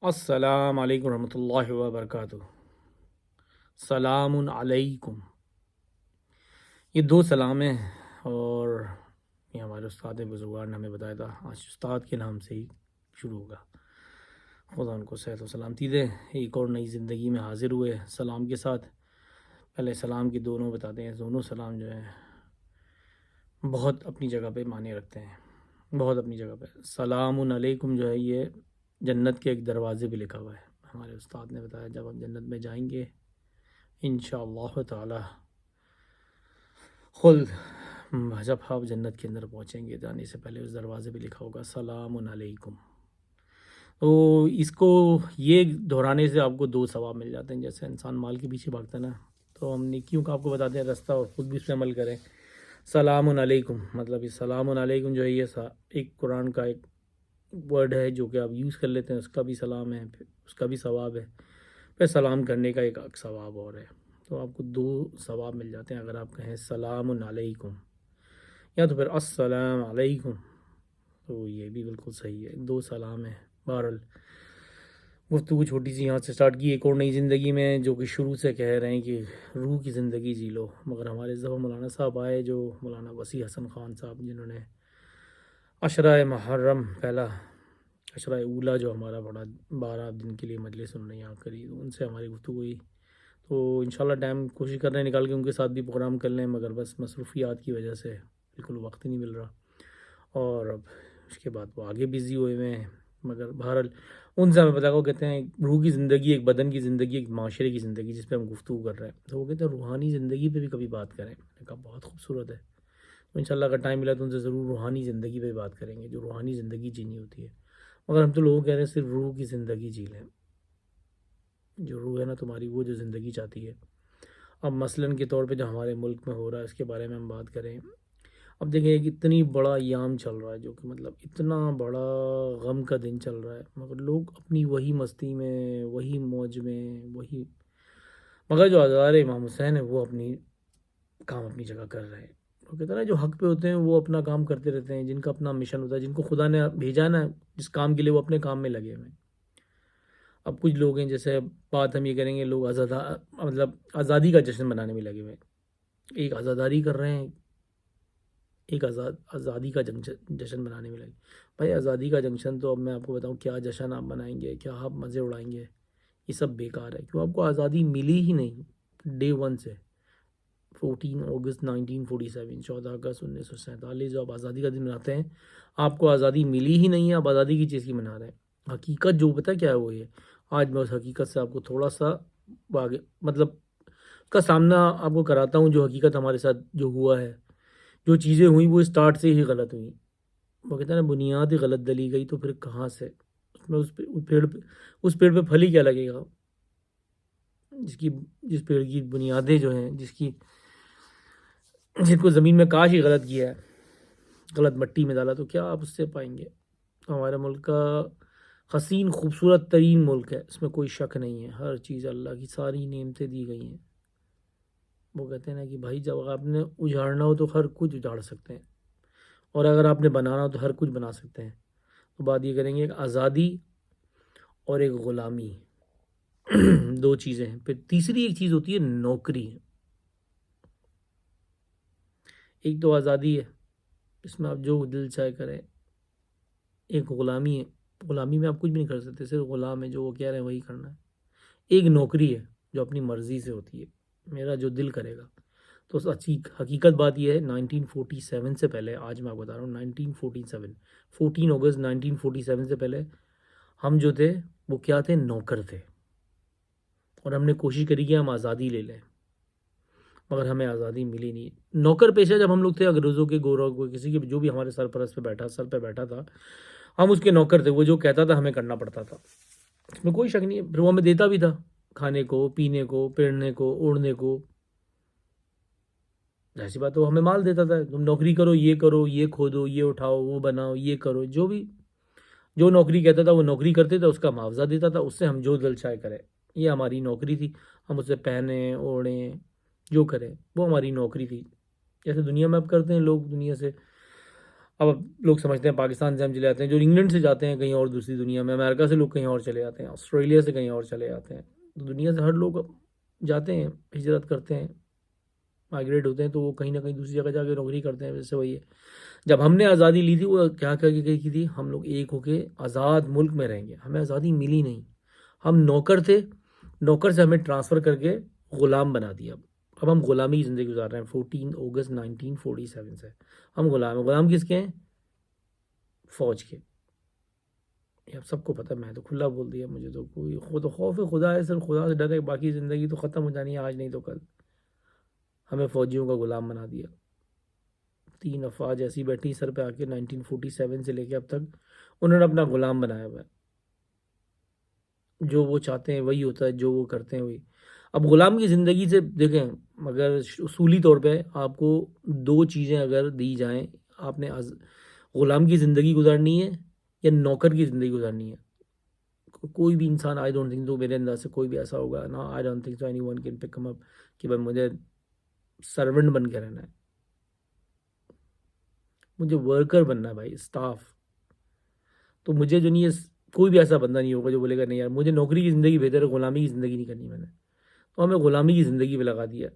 السلام علیکم ورحمۃ اللہ وبرکاتہ۔ سلام علیکم، یہ دو سلام ہیں، اور یہ ہمارے استاد بزرگوار نے ہمیں بتایا تھا آج استاد کے نام سے ہی شروع ہوگا۔ خدا ان کو صحت و سلامتی دے۔ ایک اور نئی زندگی میں حاضر ہوئے سلام کے ساتھ۔ پہلے سلام کی دونوں بتاتے ہیں، دونوں سلام جو ہیں بہت اپنی جگہ پہ معنی رکھتے ہیں، بہت اپنی جگہ پہ۔ سلام علیکم جو ہے یہ جنت کے ایک دروازے پہ لکھا ہوا ہے۔ ہمارے استاد نے بتایا جب ہم جنت میں جائیں گے انشاءاللہ تعالی، خود جب آپ جنت کے اندر پہنچیں گے جانے سے پہلے اس دروازے پہ لکھا ہوگا سلام علیکم۔ تو اس کو یہ دہرانے سے آپ کو دو ثواب مل جاتے ہیں۔ جیسے انسان مال کے پیچھے بھاگتا ہے نا، تو ہم نیکیوں کا آپ کو بتاتے ہیں راستہ، اور خود بھی اس پہ عمل کریں۔ سلام علیکم مطلب یہ سلام علیکم جو ہے یہ ایک قرآن کا ایک ورڈ ہے جو کہ آپ یوز کر لیتے ہیں، اس کا بھی سلام ہے، پھر اس کا بھی ثواب ہے، پھر سلام کرنے کا ایک ثواب اور ہے۔ تو آپ کو دو ثواب مل جاتے ہیں اگر آپ کہیں سلام علیکم، یا تو پھر السلام علیکم، تو یہ بھی بالکل صحیح ہے، دو سلام ہیں۔ بہرحال گفتگو چھوٹی سی یہاں سے سٹارٹ کی ایک اور نئی زندگی میں، جو کہ شروع سے کہہ رہے ہیں کہ روح کی زندگی جی لو، مگر ہمارے ذبح مولانا صاحب آئے، جو مولانا وسیع حسن خان صاحب، جنہوں نے عشرہ محرم پہلا عشرہ اولا جو ہمارا بڑا 12 دن کے لیے مجلس انہوں نے یہاں کری، ان سے ہماری گفتگو ہوئی۔ تو انشاءاللہ ٹائم کوشش کر رہے ہیں نکال کے ان کے ساتھ بھی پروگرام کر لیں، مگر بس مصروفیات کی وجہ سے بالکل وقت ہی نہیں مل رہا، اور اب اس کے بعد وہ آگے بزی ہوئے ہوئے ہیں۔ مگر بہرحال ان سے ہمیں پتا وہ کہتے ہیں روح کی زندگی، ایک بدن کی زندگی، ایک معاشرے کی زندگی جس پہ ہم گفتگو کر رہے ہیں، تو وہ کہتے ہیں روحانی زندگی پہ بھی کبھی بات کریں۔ میں نے کہا بہت خوبصورت ہے، تو انشاءاللہ اگر ٹائم ملا تو ان سے ضرور روحانی زندگی پہ بات کریں گے، جو روحانی زندگی جینی ہوتی ہے۔ مگر ہم تو لوگوں کہہ رہے ہیں صرف روح کی زندگی جی لیں، جو روح ہے نا تمہاری، وہ جو زندگی چاہتی ہے۔ اب مثلاً کے طور پہ جو ہمارے ملک میں ہو رہا ہے اس کے بارے میں ہم بات کریں۔ اب دیکھیں ایک اتنی بڑا ایام چل رہا ہے، جو کہ مطلب اتنا بڑا غم کا دن چل رہا ہے، مگر لوگ اپنی وہی مستی میں، وہی موج میں، وہی، مگر جو ہزار امام حسین ہے وہ اپنی کام اپنی جگہ کر رہے ہیں۔ وہ کہتے ہیں نا جو حق پہ ہوتے ہیں وہ اپنا کام کرتے رہتے ہیں، جن کا اپنا مشن ہوتا ہے، جن کو خدا نے بھیجا نا جس کام کے لیے، وہ اپنے کام میں لگے ہوئے ہیں۔ اب کچھ لوگ ہیں، جیسے بات ہم یہ کریں گے، لوگ مطلب آزادی کا جشن منانے میں لگے ہوئے ہیں، ایک آزاداری کر رہے ہیں، ایک آزادی کا جشن منانے میں لگے۔ بھائی آزادی کا جشن تو اب میں آپ کو بتاؤں کیا جشن آپ منائیں گے، کیا آپ مزے اڑائیں گے، یہ سب بیکار ہے، کیوں آپ کو آزادی ملی ہی نہیں ڈے ون سے۔ 14 اگست 1947، 14 اگست 1947 جو آپ آزادی کا دن مناتے ہیں، آپ کو آزادی ملی ہی نہیں ہے، آپ آزادی کی چیز کی منا رہے ہیں۔ حقیقت جو پتہ کیا ہے وہ یہ، آج میں اس حقیقت سے آپ کو تھوڑا سا مطلب اس کا سامنا آپ کو کراتا ہوں، جو حقیقت ہمارے ساتھ جو ہوا ہے، جو چیزیں ہوئیں وہ اسٹارٹ سے ہی غلط ہوئیں۔ وہ کہتے ہیں نا بنیاد ہی غلط ڈلی گئی، تو پھر کہاں سے اس پیڑ پہ پھل ہی کیا لگے گا، جس پیڑ کی بنیادیں جو ہیں، جن کو زمین میں کاش ہی غلط کیا ہے، غلط مٹی میں ڈالا، تو کیا آپ اس سے پائیں گے۔ ہمارا ملک کا حسین خوبصورت ترین ملک ہے، اس میں کوئی شک نہیں ہے، ہر چیز اللہ کی ساری نعمتیں دی گئی ہیں۔ وہ کہتے ہیں نا کہ بھائی جب آپ نے اجاڑنا ہو تو ہر کچھ اجاڑ سکتے ہیں، اور اگر آپ نے بنانا ہو تو ہر کچھ بنا سکتے ہیں۔ تو بات یہ کریں گے ایک آزادی اور ایک غلامی، دو چیزیں ہیں۔ پھر تیسری ایک چیز ہوتی ہے نوکری۔ ایک تو آزادی ہے، اس میں آپ جو دل چاہے کریں، ایک غلامی ہے، غلامی میں آپ کچھ بھی نہیں کر سکتے، صرف غلام ہے، جو وہ کہہ رہے ہیں وہی کرنا ہے۔ ایک نوکری ہے جو اپنی مرضی سے ہوتی ہے، میرا جو دل کرے گا۔ تو حقیقت بات یہ ہے 1947 سے پہلے، آج میں آپ کو بتا رہا ہوں 1947، 14 اگست 1947 سے پہلے ہم جو تھے وہ کیا تھے، نوکر تھے، اور ہم نے کوشش کری کہ ہم آزادی لے لیں، مگر ہمیں آزادی ملی نہیں۔ نوکر پیشہ جب ہم لوگ تھے انگریزوں کے، گوروں کو، کسی کے جو بھی ہمارے سرپرست پہ سر پہ بیٹھا تھا، ہم اس کے نوکر تھے، وہ جو کہتا تھا ہمیں کرنا پڑتا تھا، اس میں کوئی شک نہیں ہے۔ پھر وہ ہمیں دیتا بھی تھا، کھانے کو، پینے کو، پہننے کو، اوڑھنے کو، ایسی بات تو ہمیں مال دیتا تھا، تم نوکری کرو، یہ کھودو، یہ اٹھاؤ، وہ بناؤ، یہ کرو، جو نوکری کہتا تھا وہ نوکری کرتے تھے، اس کا معاوضہ دیتا تھا، اس سے ہم جو دل چاہے کریں، یہ ہماری نوکری تھی۔ ہم اسے پہنیں، اوڑھیں، جو کریں، وہ ہماری نوکری تھی، جیسے دنیا میں اب کرتے ہیں لوگ، دنیا سے اب لوگ سمجھتے ہیں پاکستان سے ہم چلے جاتے ہیں، جو انگلینڈ سے جاتے ہیں کہیں اور دوسری دنیا میں، امریکہ سے لوگ کہیں اور چلے جاتے ہیں، آسٹریلیا سے کہیں اور چلے جاتے ہیں، تو دنیا سے ہر لوگ جاتے ہیں، ہجرت کرتے ہیں، مائگریٹ ہوتے ہیں، تو وہ کہیں نہ کہیں دوسری جگہ جا کے نوکری کرتے ہیں. ویسے وہی ہے، جب ہم نے آزادی لی تھی وہ کیا کہہ کے گئی کی تھی، ہم لوگ ایک ہو کے آزاد ملک میں رہیں گے. ہمیں آزادی ملی نہیں، ہم نوکر تھے، نوکر سے ہمیں ٹرانسفر کر کے غلام بنا دیا. اب ہم غلامی کی زندگی گزار رہے ہیں. 14 اگست 1947 سے ہم غلام ہیں. غلام کس کے ہیں؟ فوج کے. یہ اب سب کو پتہ، میں تو کھلا بول دیا، مجھے تو کوئی خوف خدا ہے، صرف خدا سے ڈر ہے، باقی زندگی تو ختم ہو جانی ہے آج نہیں تو کل. ہمیں فوجیوں کا غلام بنا دیا. 3 افواج ایسی بیٹھی سر پہ آ کے 1947 سے لے کے اب تک انہوں نے اپنا غلام بنایا ہوا ہے. جو وہ چاہتے ہیں وہی ہوتا ہے، جو وہ کرتے ہیں وہی. اب غلام کی زندگی سے دیکھیں، مگر اصولی طور پہ آپ کو 2 چیزیں اگر دی جائیں، آپ نے غلام کی زندگی گزارنی ہے یا نوکر کی زندگی گزارنی ہے. کوئی بھی انسان، آئی ڈونٹ تھنک تو میرے انداز سے کوئی بھی ایسا ہوگا نا، I don't think so any one can pick ہم اپ کہ بھائی مجھے سرونٹ بن کے رہنا ہے، مجھے ورکر بننا ہے بھائی، اسٹاف. تو مجھے جو نہیں ہے، کوئی بھی ایسا بندہ نہیں ہوگا جو بولے گا نہیں یار مجھے نوکری کی زندگی بہتر ہے، غلامی کی زندگی نہیں کرنی میں نے. تو ہمیں غلامی کی زندگی پہ لگا دیا.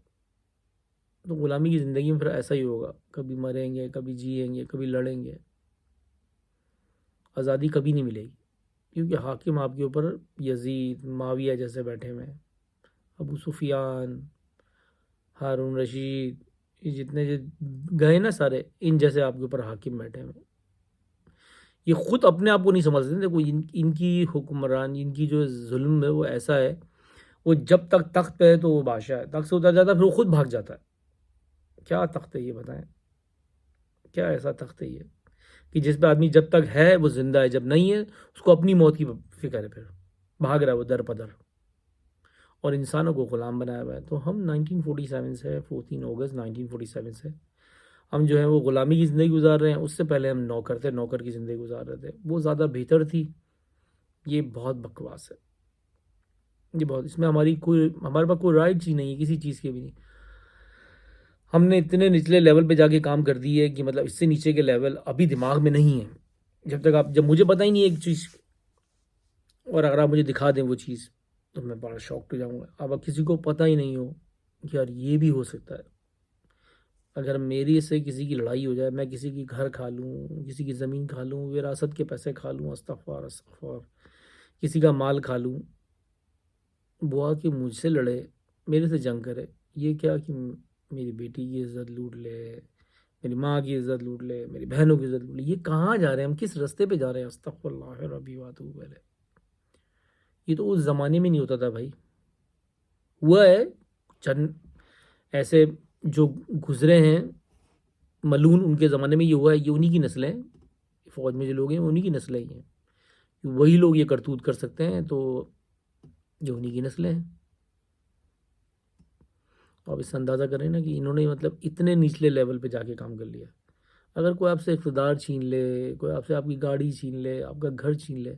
تو غلامی کی زندگی میں پھر ایسا ہی ہوگا، کبھی مریں گے، کبھی جئیں گے، کبھی لڑیں گے. آزادی کبھی نہیں ملے گی، کیونکہ حاکم آپ کے اوپر یزید، معاویہ جیسے بیٹھے ہوئے ہیں، ابو سفیان، ہارون رشید، یہ جتنے گئے نا سارے، ان جیسے آپ کے اوپر حاکم بیٹھے ہوئے ہیں. یہ خود اپنے آپ کو نہیں سمجھتے. دیکھو ان کی حکمران، ان کی جو ظلم ہے وہ ایسا ہے، وہ جب تک تخت پہ ہے تو وہ بادشاہ ہے، تخت سے اتر جاتا ہے پھر وہ خود بھاگ جاتا ہے. کیا تخت ہے یہ بتائیں، کیا ایسا تخت ہے یہ کہ جس پہ آدمی جب تک ہے وہ زندہ ہے، جب نہیں ہے اس کو اپنی موت کی فکر ہے، پھر بھاگ رہا ہے وہ در پدر، اور انسانوں کو غلام بنایا ہوا ہے. تو ہم 1947 سے 14 اگست 1947 سے ہم جو ہے وہ غلامی کی زندگی گزار رہے ہیں. اس سے پہلے ہم نوکر تھے، نوکر کی زندگی گزار رہے تھے، وہ زیادہ بہتر تھی. یہ بہت بکواس ہے، یہ بہت، اس میں ہمارے پاس کوئی رائٹ چیز نہیں ہے کسی چیز کے بھی نہیں. ہم نے اتنے نچلے لیول پہ جا کے کام کر دی ہے کہ مطلب اس سے نیچے کے لیول ابھی دماغ میں نہیں ہے. جب مجھے پتہ ہی نہیں ہے ایک چیز، اور اگر آپ مجھے دکھا دیں وہ چیز تو میں بڑا شاک ہو جاؤں گا. اب کسی کو پتہ ہی نہیں ہو کہ یار یہ بھی ہو سکتا ہے. اگر میری سے کسی کی لڑائی ہو جائے، میں کسی کی گھر کھا لوں، کسی کی زمین کھا لوں، وراثت کے پیسے کھا لوں، استغفار استغفار، کسی کا مال کھا لوں، بوا کہ مجھ سے لڑے، میرے سے جنگ کرے، یہ کیا کہ میری بیٹی کی عزت لوٹ لے، میری ماں کی عزت لوٹ لے، میری بہنوں کی عزت لوٹ لے. یہ کہاں جا رہے ہیں ہم، کس رستے پہ جا رہے ہیں؟ استغفر اللہ ربی واتوب الیہ. یہ تو اس زمانے میں نہیں ہوتا تھا بھائی، ہوا ہے چند ایسے جو گزرے ہیں ملون، ان کے زمانے میں یہ ہوا ہے. یہ انہی کی نسلیں ہیں، فوج میں جو لوگ ہیں انہی کی نسلیں ہی ہیں. وہی لوگ یہ کرتوت کر سکتے ہیں، تو یہ انہی کی نسلیں ہیں. آپ اس سے اندازہ کریں نا کہ انہوں نے مطلب اتنے نچلے لیول پہ جا کے کام کر لیا. اگر کوئی آپ سے اقتدار چھین لے، کوئی آپ سے آپ کی گاڑی چھین لے، آپ کا گھر چھین لے،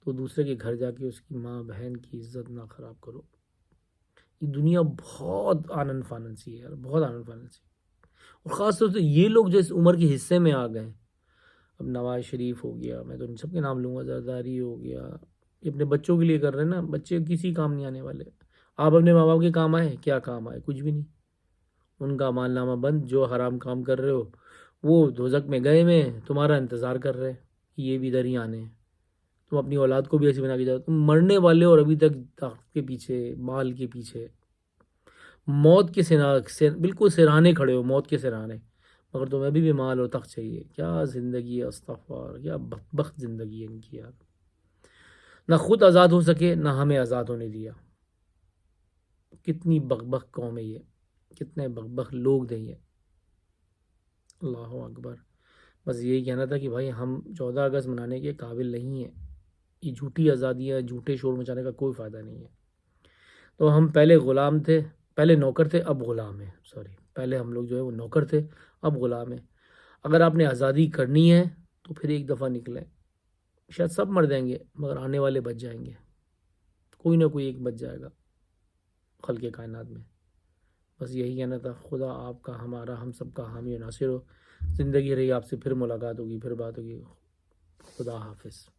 تو دوسرے کے گھر جا کے اس کی ماں بہن کی عزت نہ خراب کرو. یہ دنیا بہت آنن فانن سی ہے یار، بہت آنن فانن سی. اور خاص طور سے یہ لوگ جو اس عمر کے حصے میں آ گئے ہیں، اب نواز شریف ہو گیا، میں تو ان سب کے نام لوں گا، زرداری ہو گیا، یہ اپنے بچوں کے لیے کر رہے ہیں نا. بچے کسی کام نہیں آنے والے. آپ اپنے ماں باپ کے کام آئے، کیا کام آئے؟ کچھ بھی نہیں. ان کا مال نامہ بند، جو حرام کام کر رہے ہو وہ دوزخ میں گئے میں تمہارا انتظار کر رہے ہیں، یہ بھی ادھر ہی آنے ہیں. تم اپنی اولاد کو بھی ایسی بنا کے جاؤ، تم مرنے والے اور ابھی تک طاقت کے پیچھے، مال کے پیچھے، موت کے بالکل سرہانے کھڑے ہو، موت کے سرہانے، مگر تمہیں بھی مال اور تخت چاہیے. کیا زندگی ہے، استغفار، کیا بدبخت زندگی ہے ان کی یار. نہ خود آزاد ہو سکے، نہ ہمیں آزاد ہونے دیا. کتنی بغبغ قوم ہے یہ، کتنے بغبغ لوگ دیں یہ. اللہ اکبر. بس یہی کہنا تھا کہ بھائی ہم 14 اگست منانے کے قابل نہیں ہیں. یہ جھوٹی آزادیاں، جھوٹے شور مچانے کا کوئی فائدہ نہیں ہے. تو ہم پہلے غلام تھے، پہلے نوکر تھے، اب غلام ہیں. پہلے ہم لوگ جو ہے وہ نوکر تھے، اب غلام ہیں. اگر آپ نے آزادی کرنی ہے تو پھر ایک دفعہ نکلیں. شاید سب مر جائیں گے مگر آنے والے بچ جائیں گے، کوئی نہ کوئی ایک بچ جائے گا خلق کائنات میں. بس یہی کہنا تھا. خدا آپ کا، ہمارا، ہم سب کا حامی و ناصر ہو. زندگی رہی آپ سے پھر ملاقات ہوگی، پھر بات ہوگی. خدا حافظ.